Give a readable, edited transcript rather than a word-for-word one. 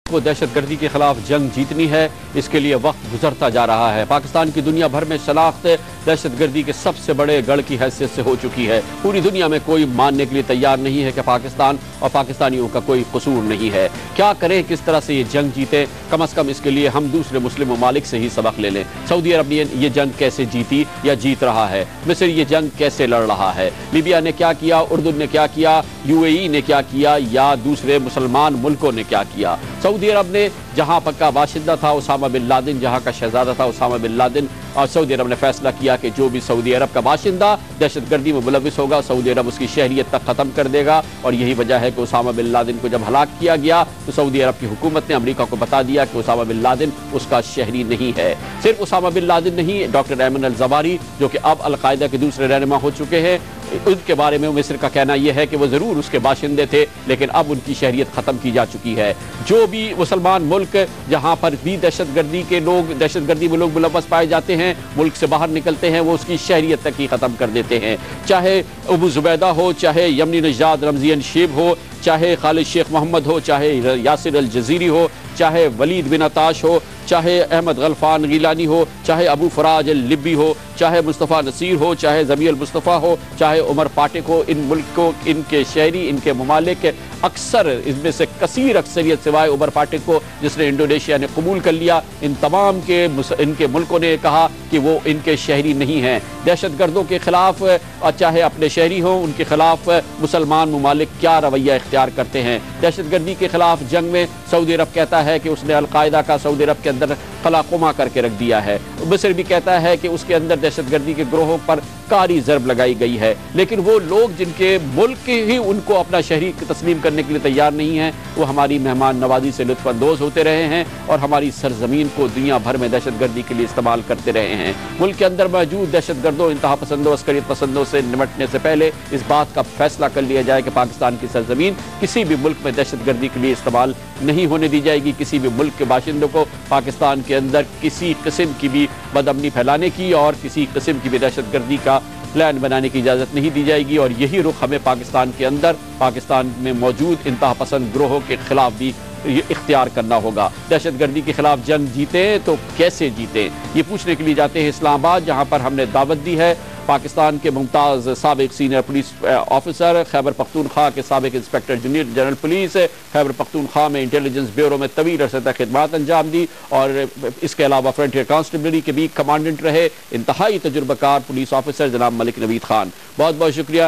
को दहशतगर्दी के खिलाफ जंग जीतनी है, इसके लिए वक्त गुजरता जा रहा है। पाकिस्तान की दुनिया भर में शनाख्त दहशतगर्दी के सबसे बड़े गढ़ की हैसियत से हो चुकी है। पूरी दुनिया में कोई मानने के लिए तैयार नहीं है कि पाकिस्तान और पाकिस्तानियों का कोई कसूर नहीं है। क्या करें, किस तरह से ये जंग जीते? कम अज कम इसके लिए हम दूसरे मुस्लिम ममालिक से ही सबक ले लें। सऊदी अरब ने ये जंग कैसे जीती या जीत रहा है, मिस्र ये जंग कैसे लड़ रहा है, लीबिया ने क्या किया, उर्दुन ने क्या किया, UAE ने क्या किया, या दूसरे मुसलमान मुल्कों ने क्या किया। सऊदी अरब ने जहां पक्का बाशिंदा था उसामा बिन लादेन, जहां का शहजादा था उसामा बिन लादेन, और सऊदी अरब ने फैसला किया कि जो भी सऊदी अरब का बाशिंदा दहशतगर्दी में मुलविस होगा, सऊदी अरब उसकी शहरियत तक खत्म कर देगा। और यही वजह है कि उसामा बिन लादेन को जब हलाक किया गया तो सऊदी अरब की हुकूमत ने अमेरिका को बता दिया कि उसामा बिन लादेन उसका शहरी नहीं है। सिर्फ उसामा बिन लादेन नहीं, डॉक्टर ऐमन अल ज़वारी जो कि अब अलकायदा के दूसरे रहनुमा हो चुके हैं, उनके बारे में मिस्र का कहना यह है कि वो ज़रूर उसके बाशिंदे थे, लेकिन अब उनकी शहरियत ख़त्म की जा चुकी है। जो भी मुसलमान मुल्क जहाँ पर भी दहशतगर्दी में लोग मुलव्वस पाए जाते हैं, मुल्क से बाहर निकलते हैं, वो उसकी शहरियत तक ही ख़त्म कर देते हैं। चाहे अबू जुबैदा हो, चाहे यमनी नजाद रमज़ियन शेब हो, चाहे खालिद शेख मोहम्मद हो, चाहे यासिर अल जज़ीरी हो, चाहे वलीद बिन अताश हो, चाहे अहमद गलफान गिलानी हो, चाहे अबू फराज अल लिब्बी हो, चाहे मुस्तफ़ा नसीर हो, चाहे ज़मी अल मुस्तफ़ा हो, चाहे उमर पाटिक हो, इन मुल्क को इनके शहरी, इनके ममालिक अक्सर इसमें से कसीर अक्सरियत सिवाय उमर पाटिक को जिसने इंडोनेशिया ने कबूल कर लिया, इन तमाम के इनके मुल्कों ने कहा कि वो इनके शहरी नहीं हैं। दहशतगर्दों के खिलाफ चाहे अपने शहरी हों, उनके खिलाफ मुसलमान ममालिक क्या रवैया इख्तियार करते हैं। दहशतगर्दी के खिलाफ जंग में सऊदी अरब कहता है कि उसने अलकायदा का सऊदी अरब के अंदर खलाकुमा करके रख दिया है। मिस्र भी कहता है कि उसके अंदर दहशतगर्दी के ग्रोहों पर कारी ज़रब लगाई गई है। लेकिन वो लोग जिनके मुल्क ही उनको अपना शहरी तस्लीम करने के लिए तैयार नहीं है, वो हमारी मेहमान नवाजी से लुत्फ़अंदोज़ होते रहे हैं और हमारी सरजमीन को दुनिया भर में दहशतगर्दी के लिए इस्तेमाल करते रहे हैं। मुल्क के अंदर मौजूद दहशतगर्दों, इंतहा पसंदों, अस्करियत पसंदों से निपटने से पहले इस बात का फैसला कर लिया जाए कि पाकिस्तान की सरजमीन किसी भी मुल्क में दहशतगर्दी के लिए इस्तेमाल नहीं होने दी जाएगी। किसी भी मुल्क के बाशिंदों को पाकिस्तान के अंदर किसी किस्म की भी बदअमनी फैलाने की और किसी किस्म की भी दहशतगर्दी का प्लान बनाने की इजाज़त नहीं दी जाएगी। और यही रुख हमें पाकिस्तान के अंदर, पाकिस्तान में मौजूद इंतहा पसंद ग्रोहों के खिलाफ भी इख्तियार करना होगा। दहशतगर्दी के खिलाफ जंग जीते तो कैसे जीते, ये पूछने के लिए जाते हैं इस्लामाबाद, जहाँ पर हमने दावत दी है पाकिस्तान के मुमताज़ साबिक senior police officer, Khyber Pakhtunkhwa के साबिक inspector general police, Khyber Pakhtunkhwa में इंटेलिजेंस ब्यूरो में तवील अरसे तक खिदमत अंजाम दी और इसके अलावा फ्रंटियर कांस्टेबलरी के भी कमांडेंट रहे इंतहाई तजुर्बाकार पुलिस ऑफिसर जनाब मलिक नवीद खान। बहुत बहुत शुक्रिया।